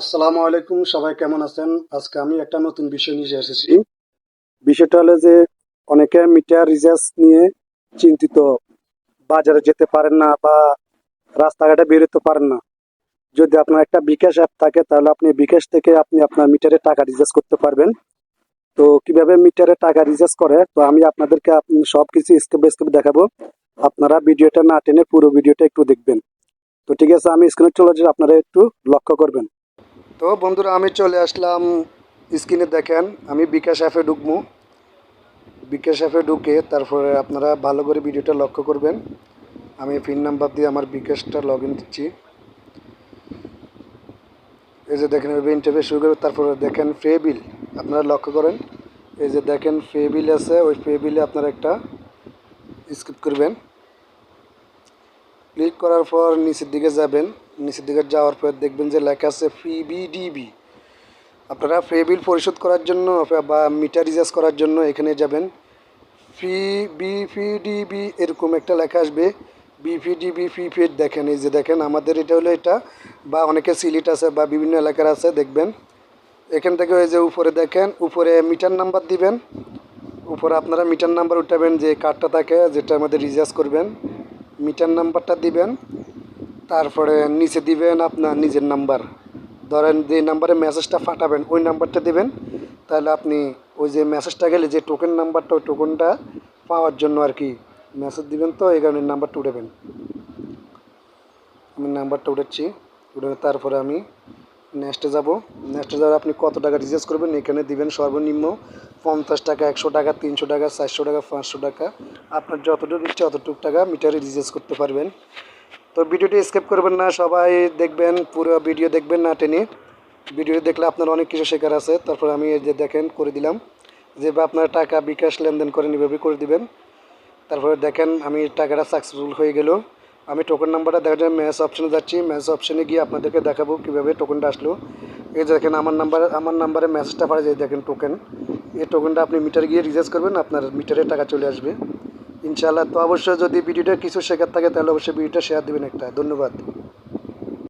আসসালামু আলাইকুম, সবাই কেমন আছেন? আজকে আমি একটা নতুন বিষয় নিয়ে এসেছি। বিষয়টা হলো যে অনেকে মিটার রিচার্জ নিয়ে চিন্তিত, বাজারে যেতে পারেন না বা রাস্তাঘাটে বেরোতে পারেন না। যদি আপনার একটা বিকাশ অ্যাপ থাকে তাহলে আপনি বিকাশ থেকে আপনি আপনার মিটারে টাকা রিচার্জ করতে পারবেন। তো কিভাবে মিটারে টাকা রিচার্জ করে, তো আমি আপনাদেরকে সবকিছু স্টেপ বাই স্টেপ দেখাবো। আপনারা ভিডিওটা না টেনে পুরো ভিডিওটা একটু দেখবেন। তো ঠিক আছে, আমি স্ক্রিনে চলে যাই, আপনারা একটু লক্ষ্য করবেন। তো বন্ধুরা, আমি চলে আসলাম। স্ক্রিনে দেখেন আমি বিকাশ অ্যাপে ঢুকবো। বিকাশ অ্যাপে ঢুকে তারপরে আপনারা ভালো করে ভিডিওটা লক্ষ্য করবেন। আমি পিন নাম্বার দিয়ে আমার বিকাশটা লগ ইন দিচ্ছি। এই যে দেখেন ইন্টারভিউ শুরু করবে, তারপরে দেখেন পে বিল। আপনারা লক্ষ্য করেন, এই যে দেখেন পে বিল আছে, ওই পে বিলে আপনারা একটা স্কিপ করবেন। ক্লিক করার পর নিচের দিকে যাবেন। নিচের দিকে যাওয়ার পর দেখবেন যে লেখা আছে পিবিডিবি। আপনারা পে বিল পরিশোধ করার জন্য বা মিটার রিচার্জ করার জন্য এখানে যাবেন। বিপিডিবি এরকম একটা লেখা আসবে, বিপিডিবি প্রিপেড। দেখেন এই যে দেখেন আমাদের এটা হলো এটা, বা অনেকে সিলেট আছে বা বিভিন্ন এলাকার আছে দেখবেন। এখান থেকে ওই যে উপরে দেখেন, উপরে মিটার নাম্বার দিবেন। উপরে আপনারা মিটার নাম্বার উঠাবেন, যে কার্ডটা থাকে যেটা আমাদের রিচার্জ করবেন, মিটার নাম্বারটা দিবেন। তারপরে নিচে দিবেন আপনার নিজের নাম্বার। ধরেন যে নাম্বারে মেসেজটা পাঠাবেন ওই নাম্বারটা দিবেন। তাহলে আপনি ওই যে মেসেজটা গেলে যে টোকেন নাম্বারটা, ওই টোকেনটা পাওয়ার জন্য আর কি মেসেজ দিবেন। তো এই কারণে নাম্বারটা উঠাবেন। আমি নাম্বারটা উঠাচ্ছি। উঠে তারপরে আমি নেক্সটে যাব। নেক্সটে যাওয়ার আপনি কত টাকা রিচার্জ করবেন এখানে দিবেন। সর্বনিম্ন 50 টাকা, 100 টাকা, 300 টাকা, 400 টাকা, 500 টাকা। আপনার যতটুকু ইচ্ছে অতটুকু টাকা মিটারে রিচার্জ করতে পারবেন। তো ভিডিওটি স্কিপ করবেন না, সবাই দেখবেন, পুরো ভিডিও দেখবেন না টেনে। ভিডিও দেখলে আপনার অনেক কিছু শেখার আছে। তারপর আমি এই যে দেখেন করে দিলাম, যেভাবে আপনার টাকা বিকাশ লেনদেন করেন এভাবে করে দিবেন। তারপরে দেখেন আমি টাকাটা সাকসেসফুল হয়ে গেল। আমি টোকেন নাম্বারটা দেখার জন্য ম্যাচ অপশানে যাচ্ছি। ম্যাচ অপশানে গিয়ে আপনাদেরকে দেখাবো কীভাবে টোকেনটা আসলো। এই যে দেখেন আমার নাম্বারে মেসেজটা পাঠায়, যে দেখেন টোকেন। এই টোকেনটা আপনি মিটার গিয়ে রিচার্জ করবেন, আপনার মিটারে টাকা চলে আসবে ইনশাআল্লাহ। তো অবশ্যই যদি ভিডিওটা কিছু শেখার থাকে তাহলে অবশ্যই ভিডিওটা শেয়ার দেবেন একটা। ধন্যবাদ।